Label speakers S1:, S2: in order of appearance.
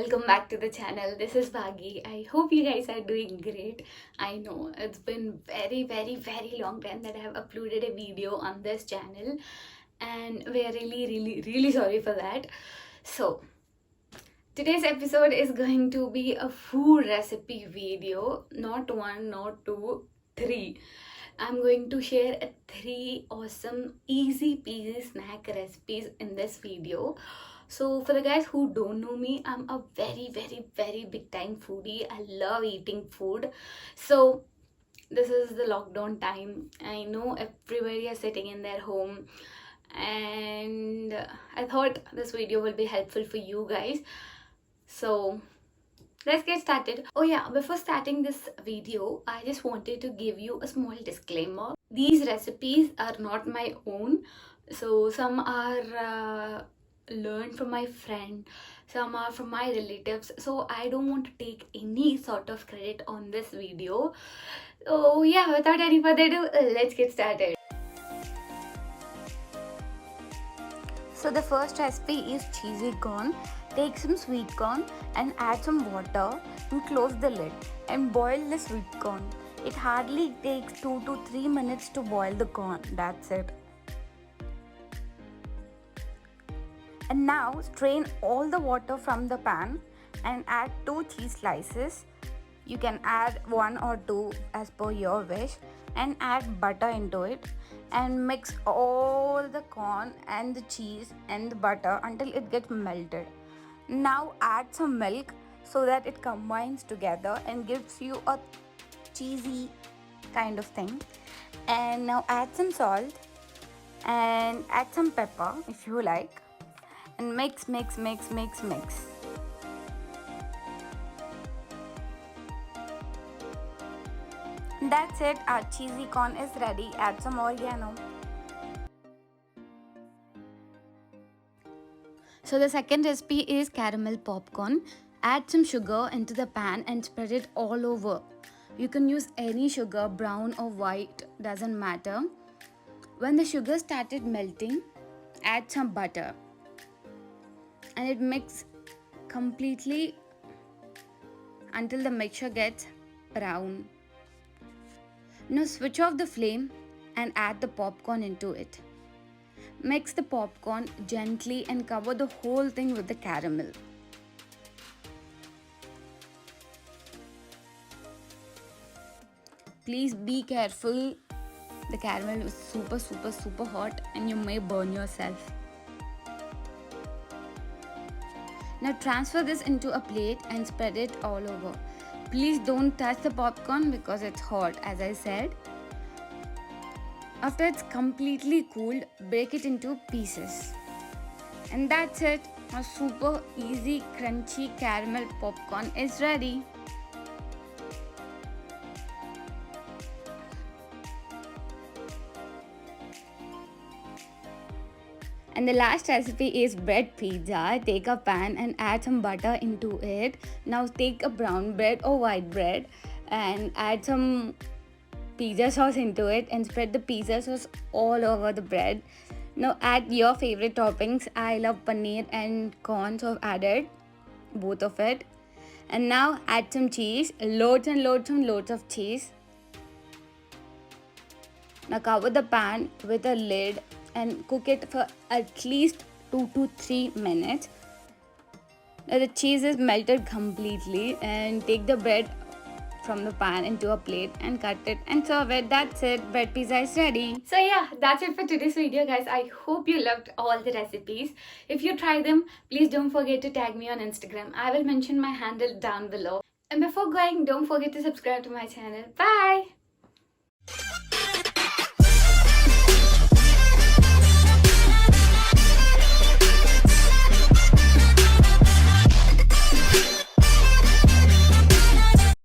S1: welcome back to the channel. This is Bhagi. I hope you guys are doing great. I know it's been very long time that I have uploaded a video on this channel, and we are really sorry for that. So today's episode is going to be a food recipe video, not one, not two, three. I'm going to share three awesome easy peasy snack recipes in this video. So for the guys who don't know me, I'm a very big time foodie. I love eating food. So this is the lockdown time. I know everybody is sitting in their home, and I thought this video will be helpful for you guys. So let's get started. Oh yeah, before starting this video, I just wanted to give you a small disclaimer. These recipes are not my own. So some are learned from my friend, some are from my relatives. So I don't want to take any sort of credit on this video. So yeah, without any further ado, let's get started. So the first recipe is cheesy corn. Take some sweet corn and add some water and close the lid and boil the sweet corn. It hardly takes 2 to 3 minutes to boil the corn. That's it. And now strain all the water from the pan and add 2 cheese slices. You can add 1 or 2 as per your wish, and add butter into it and mix all the corn and the cheese and the butter until it gets melted. Now add some milk so that it combines together and gives you a cheesy kind of thing. And now add some salt and add some pepper if you like, and mix. That's it, our cheesy corn is ready. Add some oregano. So the second recipe is caramel popcorn. Add some sugar into the pan and spread it all over. You can use any sugar, brown or white, doesn't matter. When the sugar started melting, add some butter and it mix completely until the mixture gets brown. Now switch off the flame and add the popcorn into it. Mix the popcorn gently and cover the whole thing with the caramel. Please be careful. The caramel is super hot and you may burn yourself. Now transfer this into a plate and spread it all over. Please don't touch the popcorn because it's hot, as I said. After it's completely cooled, break it into pieces. And that's it. A super easy crunchy caramel popcorn is ready. And the last recipe is bread pizza. Take a pan and add some butter into it. Now take a brown bread or white bread and add some pizza sauce into it and spread the pizza sauce all over the bread. Now add your favorite toppings. I love paneer and corn, so I've added both of it. And now add some cheese, loads of cheese. Now cover the pan with a lid and cook it for at least 2 to 3 minutes. Now the cheese is melted completely, and take the bread from the pan into a plate and cut it and serve it. That's it, bread pizza is ready. So yeah, that's it for today's video, guys. I hope you loved all the recipes. If you try them, please don't forget to tag me on Instagram. I will mention my handle down below. And before going, don't forget to subscribe to my channel. Bye.